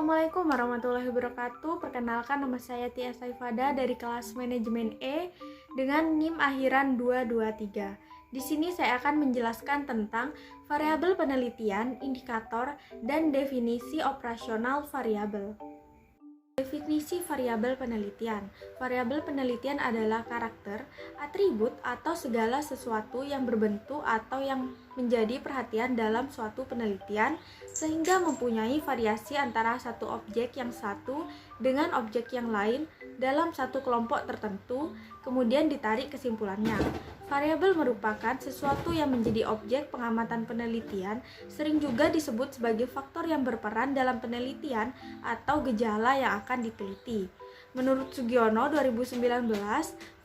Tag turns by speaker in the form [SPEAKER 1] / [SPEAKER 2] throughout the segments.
[SPEAKER 1] Assalamualaikum warahmatullahi wabarakatuh. Perkenalkan, nama saya Tia Saifada dari kelas Manajemen E dengan NIM akhiran 223. Di sini saya akan menjelaskan tentang variabel penelitian, indikator, dan definisi operasional variabel. Definisi variabel penelitian. Variabel penelitian adalah karakter, atribut, atau segala sesuatu yang berbentuk atau yang menjadi perhatian dalam suatu penelitian sehingga mempunyai variasi antara satu objek yang satu dengan objek yang lain dalam satu kelompok tertentu, kemudian ditarik kesimpulannya. Variabel merupakan sesuatu yang menjadi objek pengamatan penelitian, sering juga disebut sebagai faktor yang berperan dalam penelitian atau gejala yang akan diteliti. Menurut Sugiono 2019,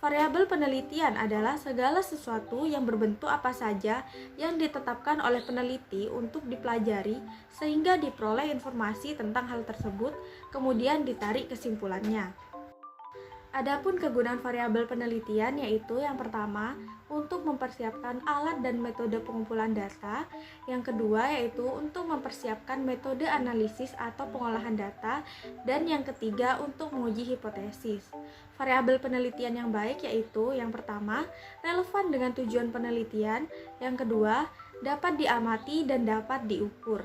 [SPEAKER 1] variabel penelitian adalah segala sesuatu yang berbentuk apa saja yang ditetapkan oleh peneliti untuk dipelajari sehingga diperoleh informasi tentang hal tersebut, kemudian ditarik kesimpulannya. Adapun kegunaan variabel penelitian yaitu yang pertama, untuk mempersiapkan alat dan metode pengumpulan data. Yang kedua yaitu untuk mempersiapkan metode analisis atau pengolahan data. Dan yang ketiga untuk menguji hipotesis. Variabel penelitian yang baik yaitu yang pertama, relevan dengan tujuan penelitian. Yang kedua, dapat diamati dan dapat diukur.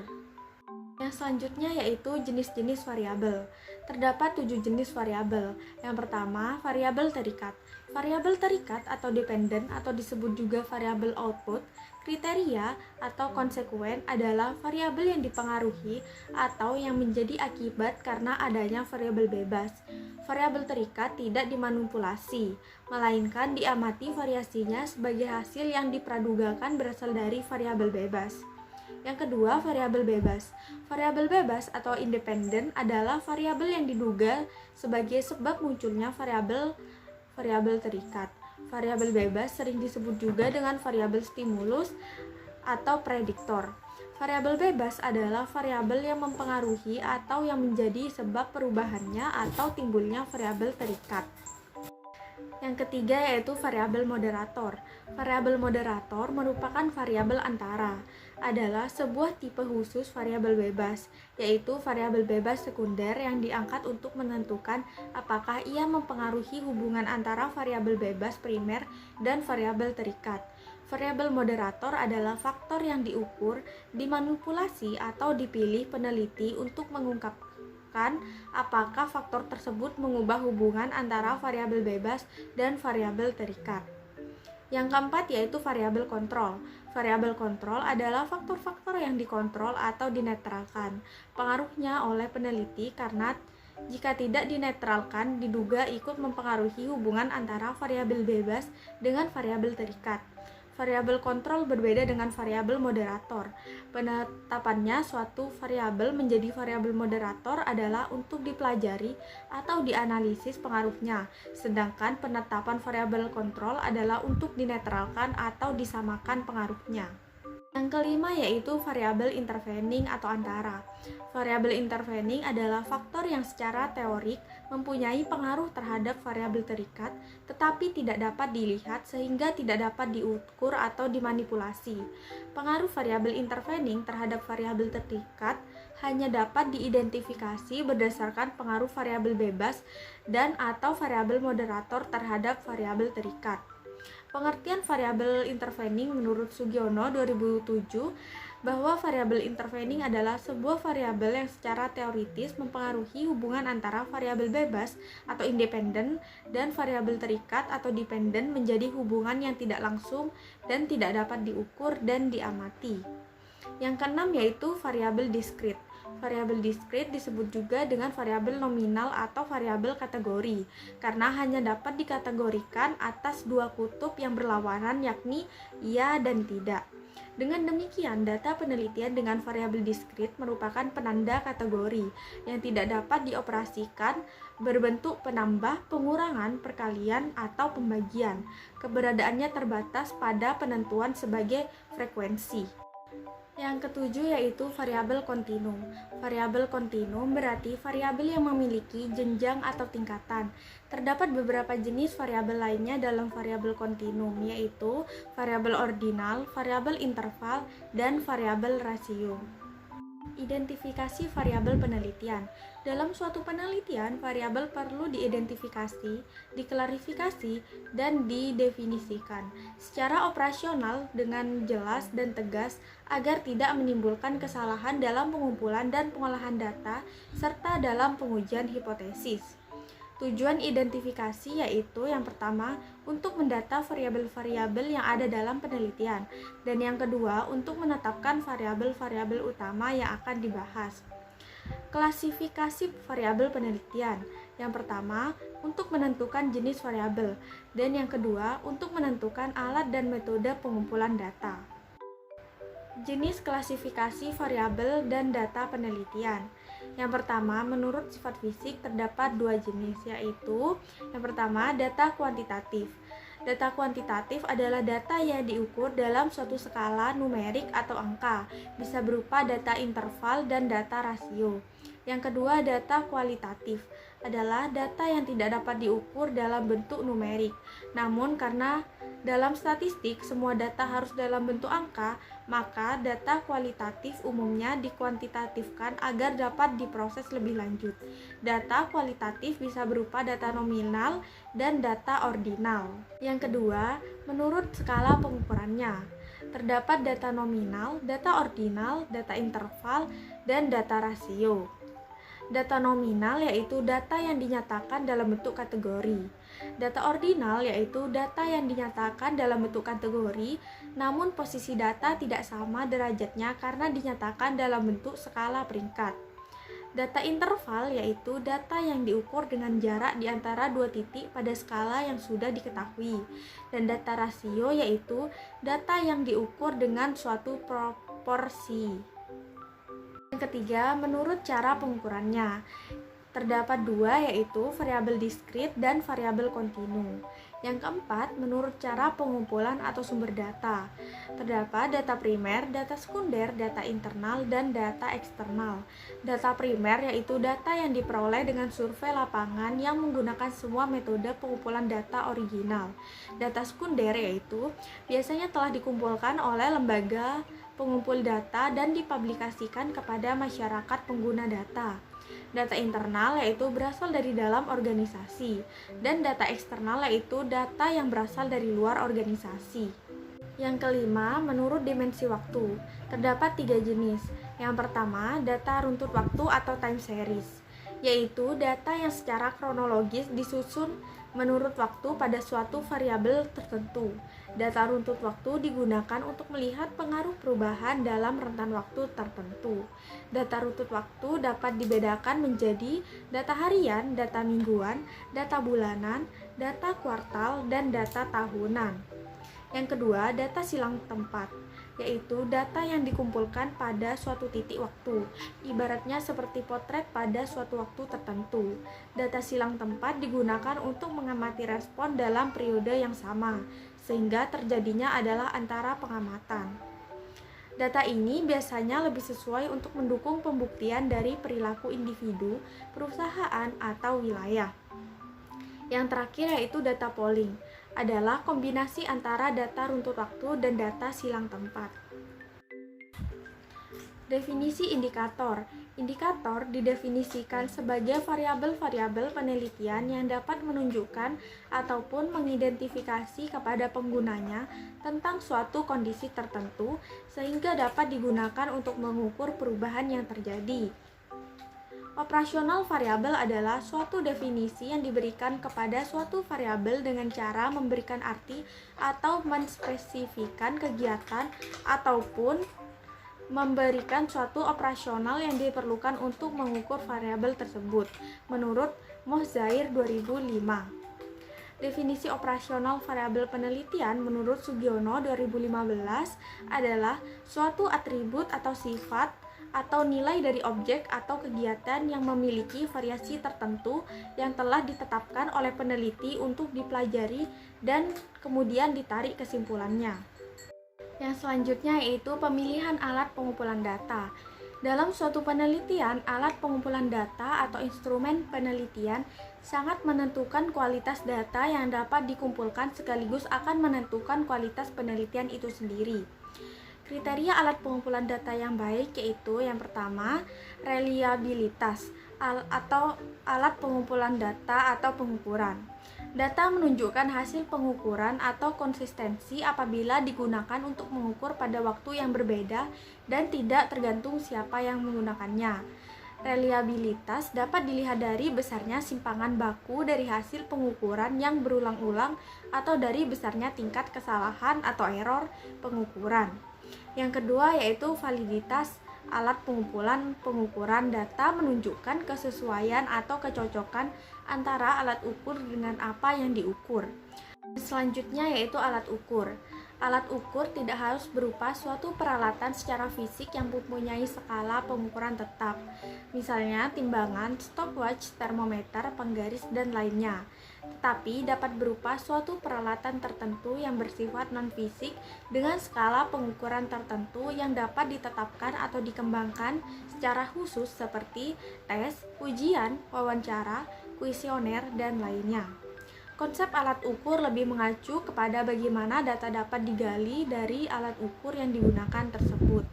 [SPEAKER 1] Yang selanjutnya yaitu jenis-jenis variabel. Terdapat 7 jenis variabel. Yang pertama, variabel terikat. Variabel terikat atau dependen atau disebut juga variabel output, kriteria atau konsekuen adalah variabel yang dipengaruhi atau yang menjadi akibat karena adanya variabel bebas. Variabel terikat tidak dimanipulasi, melainkan diamati variasinya sebagai hasil yang dipradugakan berasal dari variabel bebas. Yang kedua, variabel bebas. Variabel bebas atau independen adalah variabel yang diduga sebagai sebab munculnya variabel terikat. Variabel bebas sering disebut juga dengan variabel stimulus atau prediktor. Variabel bebas adalah variabel yang mempengaruhi atau yang menjadi sebab perubahannya atau timbulnya variabel terikat. Yang ketiga yaitu variabel moderator. Variabel moderator merupakan variabel antara, adalah sebuah tipe khusus variabel bebas, yaitu variabel bebas sekunder yang diangkat untuk menentukan apakah ia mempengaruhi hubungan antara variabel bebas primer dan variabel terikat. Variabel moderator adalah faktor yang diukur, dimanipulasi atau dipilih peneliti untuk mengungkapkan apakah faktor tersebut mengubah hubungan antara variabel bebas dan variabel terikat. Yang keempat yaitu variabel kontrol. Variabel kontrol adalah faktor-faktor yang dikontrol atau dinetralkan pengaruhnya oleh peneliti karena jika tidak dinetralkan diduga ikut mempengaruhi hubungan antara variabel bebas dengan variabel terikat. Variabel kontrol berbeda dengan variabel moderator. Penetapannya suatu variabel menjadi variabel moderator adalah untuk dipelajari atau dianalisis pengaruhnya, sedangkan penetapan variabel kontrol adalah untuk dinetralkan atau disamakan pengaruhnya. Yang kelima yaitu variabel intervening atau antara. Variabel intervening adalah faktor yang secara teorik mempunyai pengaruh terhadap variabel terikat, tetapi tidak dapat dilihat sehingga tidak dapat diukur atau dimanipulasi. Pengaruh variabel intervening terhadap variabel terikat hanya dapat diidentifikasi berdasarkan pengaruh variabel bebas dan atau variabel moderator terhadap variabel terikat. Pengertian variabel intervening menurut Sugiono 2007 bahwa variabel intervening adalah sebuah variabel yang secara teoritis mempengaruhi hubungan antara variabel bebas atau independen dan variabel terikat atau dependen menjadi hubungan yang tidak langsung dan tidak dapat diukur dan diamati. Yang keenam yaitu variabel diskrit. Variabel diskrit disebut juga dengan variabel nominal atau variabel kategori karena hanya dapat dikategorikan atas dua kutub yang berlawanan yakni iya dan tidak. Dengan demikian, data penelitian dengan variabel diskrit merupakan penanda kategori yang tidak dapat dioperasikan berbentuk penambah, pengurangan, perkalian, atau pembagian. Keberadaannya terbatas pada penentuan sebagai frekuensi. Yang ketujuh yaitu variabel kontinum. Variabel kontinum berarti variabel yang memiliki jenjang atau tingkatan. Terdapat beberapa jenis variabel lainnya dalam variabel kontinum, yaitu variabel ordinal, variabel interval, dan variabel rasio. Identifikasi variabel penelitian. Dalam suatu penelitian, variabel perlu diidentifikasi, diklarifikasi, dan didefinisikan secara operasional dengan jelas dan tegas agar tidak menimbulkan kesalahan dalam pengumpulan dan pengolahan data serta dalam pengujian hipotesis. Tujuan identifikasi yaitu yang pertama untuk mendata variabel-variabel yang ada dalam penelitian dan yang kedua untuk menetapkan variabel-variabel utama yang akan dibahas. Klasifikasi variabel penelitian. Yang pertama untuk menentukan jenis variabel dan yang kedua untuk menentukan alat dan metode pengumpulan data. Jenis klasifikasi variabel dan data penelitian. Yang pertama, menurut sifat fisik terdapat dua jenis, yaitu yang pertama, data kuantitatif. Data kuantitatif adalah data yang diukur dalam suatu skala numerik atau angka, bisa berupa data interval dan data rasio. Yang kedua, data kualitatif adalah data yang tidak dapat diukur dalam bentuk numerik. Namun karena dalam statistik semua data harus dalam bentuk angka, maka data kualitatif umumnya dikuantitatifkan agar dapat diproses lebih lanjut. Data kualitatif bisa berupa data nominal dan data ordinal. Yang kedua, menurut skala pengukurannya. Terdapat data nominal, data ordinal, data interval, dan data rasio. Data nominal yaitu data yang dinyatakan dalam bentuk kategori. Data ordinal yaitu data yang dinyatakan dalam bentuk kategori, namun posisi data tidak sama derajatnya karena dinyatakan dalam bentuk skala peringkat. Data interval yaitu data yang diukur dengan jarak di antara dua titik pada skala yang sudah diketahui. Dan data rasio yaitu data yang diukur dengan suatu proporsi. Yang ketiga, menurut cara pengukurannya. Terdapat dua, yaitu variabel diskrit dan variabel kontinu. Yang keempat, menurut cara pengumpulan atau sumber data. Terdapat data primer, data sekunder, data internal, dan data eksternal. Data primer yaitu data yang diperoleh dengan survei lapangan yang menggunakan semua metode pengumpulan data original. Data sekunder yaitu biasanya telah dikumpulkan oleh lembaga pengumpul data dan dipublikasikan kepada masyarakat pengguna data. Data internal yaitu berasal dari dalam organisasi, dan data eksternal yaitu data yang berasal dari luar organisasi. Yang kelima, menurut dimensi waktu. Terdapat 3 jenis. Yang pertama, data runtut waktu atau time series, yaitu data yang secara kronologis disusun menurut waktu pada suatu variabel tertentu. Data runtut waktu digunakan untuk melihat pengaruh perubahan dalam rentan waktu tertentu. Data runtut waktu dapat dibedakan menjadi data harian, data mingguan, data bulanan, data kuartal, dan data tahunan. Yang kedua, data silang tempat, yaitu data yang dikumpulkan pada suatu titik waktu, ibaratnya seperti potret pada suatu waktu tertentu. Data silang tempat digunakan untuk mengamati respon dalam periode yang sama, sehingga terjadinya adalah antara pengamatan. Data ini biasanya lebih sesuai untuk mendukung pembuktian dari perilaku individu, perusahaan, atau wilayah. Yang terakhir yaitu data polling, adalah kombinasi antara data runtut waktu dan data silang tempat. Definisi indikator. Indikator didefinisikan sebagai variabel-variabel penelitian yang dapat menunjukkan ataupun mengidentifikasi kepada penggunanya tentang suatu kondisi tertentu sehingga dapat digunakan untuk mengukur perubahan yang terjadi. Operasional variabel adalah suatu definisi yang diberikan kepada suatu variabel dengan cara memberikan arti atau menspesifikan kegiatan ataupun memberikan suatu operasional yang diperlukan untuk mengukur variabel tersebut, menurut Mozair 2005. Definisi operasional variabel penelitian menurut Sugiono 2015 adalah suatu atribut atau sifat atau nilai dari objek atau kegiatan yang memiliki variasi tertentu yang telah ditetapkan oleh peneliti untuk dipelajari dan kemudian ditarik kesimpulannya. Yang selanjutnya yaitu pemilihan alat pengumpulan data. Dalam suatu penelitian, alat pengumpulan data atau instrumen penelitian sangat menentukan kualitas data yang dapat dikumpulkan sekaligus akan menentukan kualitas penelitian itu sendiri. Kriteria alat pengumpulan data yang baik yaitu yang pertama, reliabilitas atau alat pengumpulan data atau pengukuran. Data menunjukkan hasil pengukuran atau konsistensi apabila digunakan untuk mengukur pada waktu yang berbeda dan tidak tergantung siapa yang menggunakannya. Reliabilitas dapat dilihat dari besarnya simpangan baku dari hasil pengukuran yang berulang-ulang atau dari besarnya tingkat kesalahan atau error pengukuran. Yang kedua yaitu validitas. Alat pengukuran data menunjukkan kesesuaian atau kecocokan antara alat ukur dengan apa yang diukur. Selanjutnya yaitu alat ukur. Alat ukur tidak harus berupa suatu peralatan secara fisik yang mempunyai skala pengukuran tetap, misalnya timbangan, stopwatch, termometer, penggaris, dan lainnya. Tetapi dapat berupa suatu peralatan tertentu yang bersifat non-fisik dengan skala pengukuran tertentu yang dapat ditetapkan atau dikembangkan secara khusus seperti tes, ujian, wawancara, kuesioner, dan lainnya. Konsep alat ukur lebih mengacu kepada bagaimana data dapat digali dari alat ukur yang digunakan tersebut.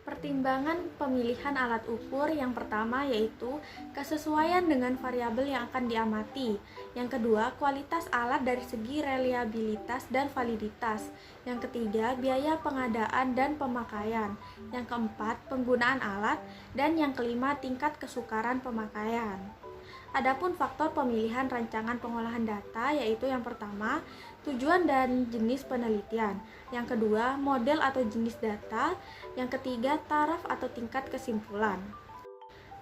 [SPEAKER 1] Pertimbangan pemilihan alat ukur yang pertama yaitu kesesuaian dengan variabel yang akan diamati. Yang kedua, kualitas alat dari segi reliabilitas dan validitas. Yang ketiga, biaya pengadaan dan pemakaian. Yang keempat, penggunaan alat. Dan yang kelima, tingkat kesukaran pemakaian. Adapun faktor pemilihan rancangan pengolahan data yaitu yang pertama, tujuan dan jenis penelitian. Yang kedua, model atau jenis data. Yang ketiga, taraf atau tingkat kesimpulan.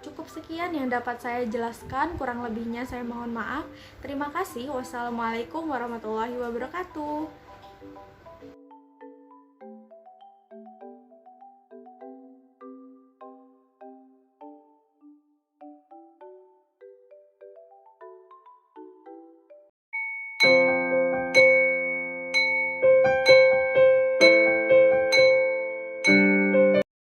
[SPEAKER 1] Cukup sekian yang dapat saya jelaskan, kurang lebihnya saya mohon maaf. Terima kasih. Wassalamualaikum warahmatullahi wabarakatuh.